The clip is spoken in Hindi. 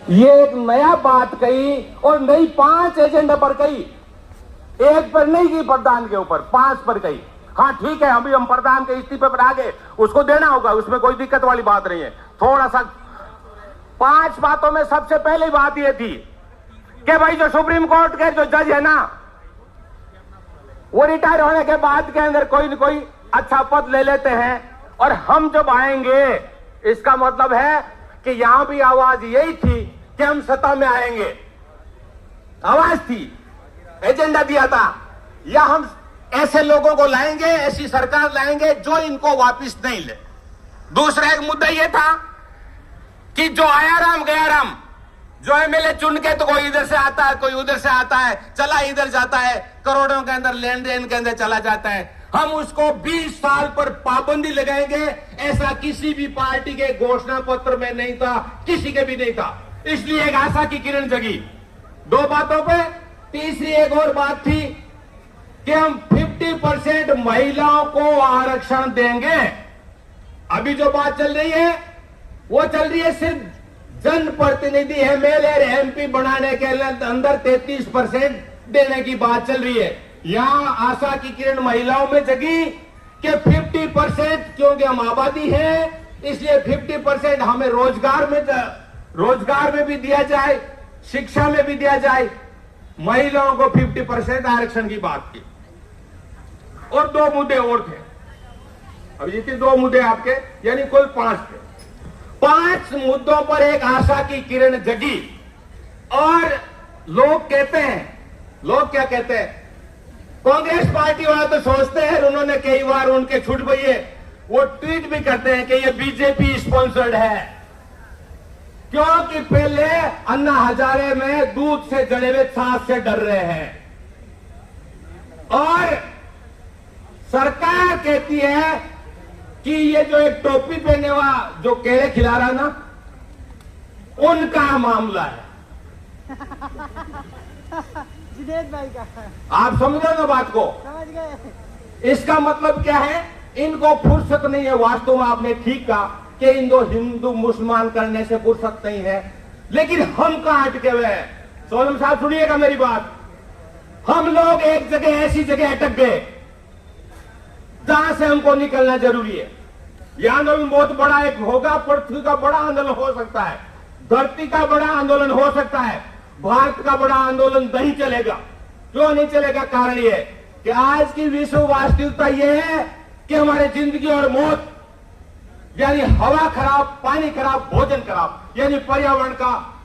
ये एक नया बात कही और नई 5 एजेंडा पर कही, एक पर नहीं की प्रधान के ऊपर, 5 पर कही। हाँ ठीक है, अभी हम प्रधान के इस्तीफे पर आ गए, उसको देना होगा, उसमें कोई दिक्कत वाली बात नहीं है। थोड़ा सा 5 बातों में सबसे पहली बात यह थी कि भाई जो सुप्रीम कोर्ट के जो जज है ना, वो रिटायर होने के बाद के अंदर कोई न कोई अच्छा पद ले लेते हैं, और हम जब आएंगे इसका मतलब है कि यहां भी आवाज यही थी कि हम सत्ता में आएंगे, आवाज थी, एजेंडा दिया था, या हम ऐसे लोगों को लाएंगे, ऐसी सरकार लाएंगे जो इनको वापस नहीं ले। दूसरा एक मुद्दा यह था कि जो आया राम गया राम, जो एमएलए चुन के तो कोई इधर से आता है, कोई उधर से आता है, चला इधर जाता है, करोड़ों के अंदर लेन देन के अंदर चला जाता है, हम उसको 20 साल पर पाबंदी लगाएंगे। ऐसा किसी भी पार्टी के घोषणा पत्र में नहीं था, किसी के भी नहीं था। इसलिए एक आशा की किरण जगी 2 बातों पे। तीसरी एक और बात थी कि हम 50% महिलाओं को आरक्षण देंगे। अभी जो बात चल रही है वो चल रही है सिर्फ जनप्रतिनिधि एमएलए और एमपी बनाने के अंदर 33% देने की बात चल रही है। यहां आशा की किरण महिलाओं में जगी कि 50%, क्योंकि हम आबादी है इसलिए 50% हमें रोजगार में भी दिया जाए, शिक्षा में भी दिया जाए। महिलाओं को 50% आरक्षण की बात की। और 2 मुद्दे और थे, अब ये थे 2 मुद्दे आपके, यानी कुल 5 थे। 5 मुद्दों पर एक आशा की किरण जगी। और लोग कहते हैं, लोग क्या कहते हैं, कांग्रेस पार्टी वाले तो सोचते हैं, उन्होंने कई बार उनके छूट गई है, वो ट्वीट भी करते हैं कि ये बीजेपी स्पॉन्सर्ड है, क्योंकि पहले अन्ना हजारे में दूध से जड़े हुए सांप से डर रहे हैं। और सरकार कहती है कि ये जो एक टोपी पहने वाला जो केले खिला रहा ना, उनका मामला है। जिनेद भाई का। आप समझो ना बात को, समझ गए। इसका मतलब क्या है, इनको फुर्सत नहीं है। वास्तव में आपने ठीक कहा कि इनको हिंदू मुसलमान करने से फुर्सत नहीं है, लेकिन हम कहां अटके हुए हैं। सोनम साहब सुनिएगा मेरी बात, हम लोग एक जगह ऐसी जगह अटक गए जहां से हमको निकलना जरूरी है। यह आंदोलन बहुत बड़ा एक होगा, पृथ्वी का बड़ा आंदोलन हो सकता है, धरती का बड़ा आंदोलन हो सकता है, भारत का बड़ा आंदोलन नहीं चलेगा। क्यों नहीं चलेगा? कारण यह कि आज की विश्व वास्तविकता यह है कि हमारी जिंदगी और मौत, यानी हवा खराब, पानी खराब, भोजन खराब, यानी पर्यावरण का